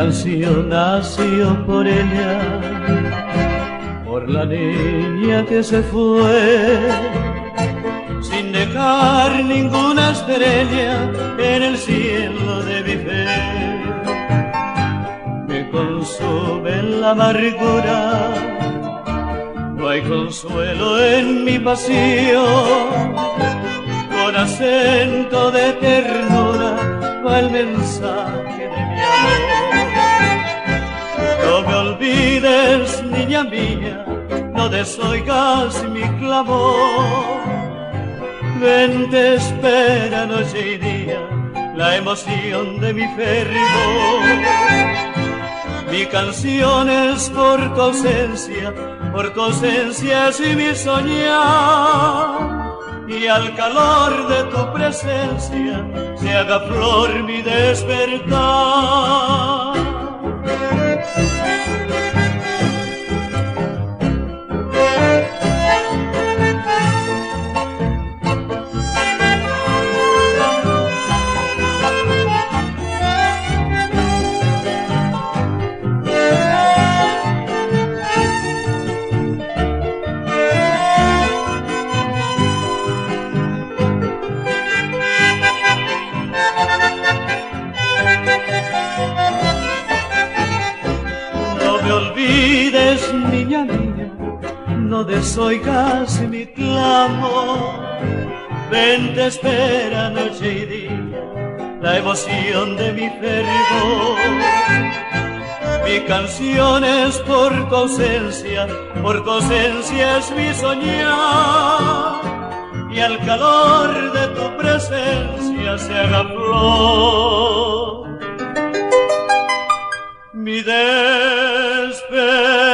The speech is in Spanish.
canción nació por ella, por la niña que se fue, sin dejar ninguna estrella en el cielo de mi fe. Me consume la amargura, no hay consuelo en mi pasión, con acento de ternura va el mensaje de mi amor. No me olvides, niña mía, no desoigas mi clamor. Ven, te espera noche y día la emoción de mi fervor. Mi canción es por tu ausencia es mi soñar, y al calor de tu presencia se haga flor mi despertar. No me olvides, niña mía, no desoigas mi clamor. Ven, te espera noche y día la emoción de mi fervor. Mi canción es por tu ausencia es mi soñar, y al calor de tu presencia se haga flor mi despertar.